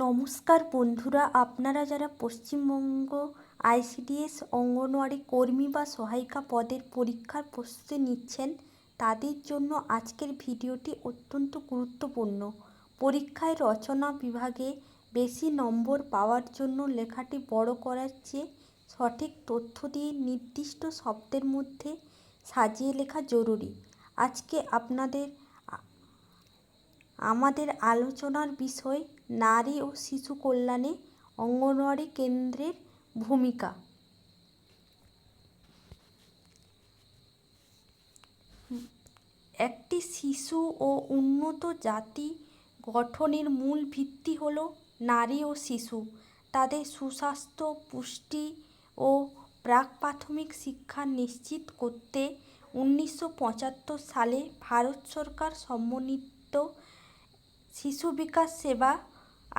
নমস্কার বন্ধুরা, আপনারা যারা পশ্চিমবঙ্গ আইসিডিএস অঙ্গনওয়াড়ি কর্মী বা সহায়িকা পদের পরীক্ষার প্রস্তুতি নিচ্ছেন তাদের জন্য আজকের ভিডিওটি অত্যন্ত গুরুত্বপূর্ণ। পরীক্ষায় রচনা বিভাগে বেশি নম্বর পাওয়ার জন্য লেখাটি বড় করার চেয়ে সঠিক তথ্য দিয়ে নির্দিষ্ট শব্দের মধ্যে সাজিয়ে লেখা জরুরি। আজকে আমাদের আলোচনার বিষয় নারী ও শিশু কল্যাণে অঙ্গনওয়াড়ি কেন্দ্রের ভূমিকা। একটি শিশু ও উন্নত জাতি গঠনের মূল ভিত্তি হলো নারী ও শিশু। তাদের সুস্বাস্থ্য, পুষ্টি ও প্রাক প্রাথমিক শিক্ষা নিশ্চিত করতে 1975 সালে ভারত সরকার সমন্বিত শিশু বিকাশ সেবা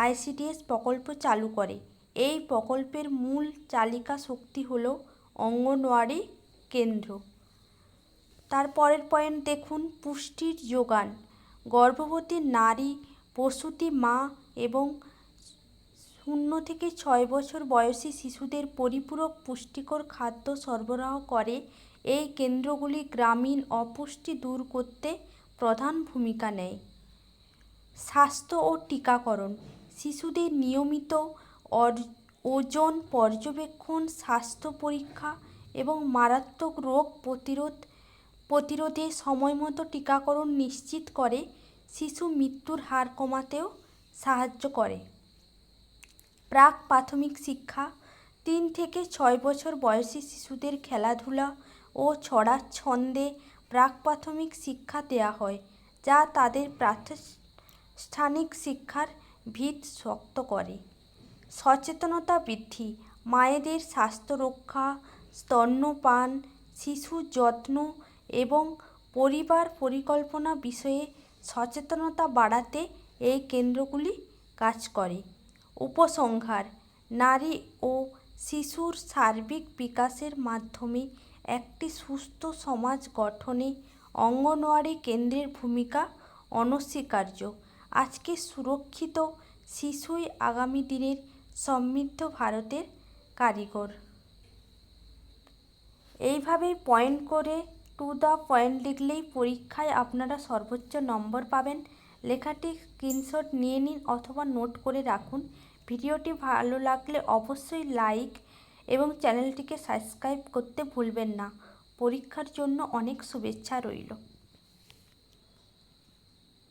আইসিডিএস প্রকল্প চালু করে। এই প্রকল্পের মূল চালিকা শক্তি হলো অঙ্গনওয়াড়ি কেন্দ্র। তারপরের পয়েন্ট দেখুন, পুষ্টির যোগান। গর্ভবতী নারী, প্রসূতি মা এবং 0 থেকে 6 বছর বয়সী শিশুদের পরিপূরক পুষ্টিকর খাদ্য সরবরাহ করে। এই কেন্দ্রগুলি গ্রামীণ অপুষ্টি দূর করতে প্রধান ভূমিকা নেয়। স্বাস্থ্য ও টিকাকরণ। শিশুদের নিয়মিত ওজন পর্যবেক্ষণ, স্বাস্থ্য পরীক্ষা এবং মারাত্মক রোগ প্রতিরোধে সময়মতো টিকাকরণ নিশ্চিত করে শিশু মৃত্যুর হার কমাতেও সাহায্য করে। প্রাক প্রাথমিক শিক্ষা। 3 থেকে 6 বছর বয়সী শিশুদের খেলাধুলা ও ছন্দে প্রাক প্রাথমিক শিক্ষা দেওয়া হয়, যা তাদের প্রাতিষ্ঠানিক শিক্ষার ভিত শক্ত করে। সচেতনতা বৃদ্ধি। মায়েদের স্বাস্থ্য রক্ষা, স্তন্যপান, শিশুর যত্ন এবং পরিবার পরিকল্পনা বিষয়ে সচেতনতা বাড়াতে এই কেন্দ্রগুলি কাজ করে। উপসংহার: নারী ও শিশুর সার্বিক বিকাশের মাধ্যমে একটি সুস্থ সমাজ গঠনে অঙ্গনওয়াড়ি কেন্দ্রের ভূমিকা অনস্বীকার্য। আজকে সুরক্ষিত শিশুই আগামী দিনের সমৃদ্ধ ভারতের কারিগর। এইভাবেই পয়েন্ট করে টু দ্য পয়েন্ট লিখলেই পরীক্ষায় আপনারা সর্বোচ্চ নম্বর পাবেন। লেখাটি স্ক্রিনশট নিয়ে নিন অথবা নোট করে রাখুন। ভিডিওটি ভালো লাগলে অবশ্যই লাইক এবং চ্যানেলটিকে সাবস্ক্রাইব করতে ভুলবেন না। পরীক্ষার জন্য অনেক শুভেচ্ছা রইল।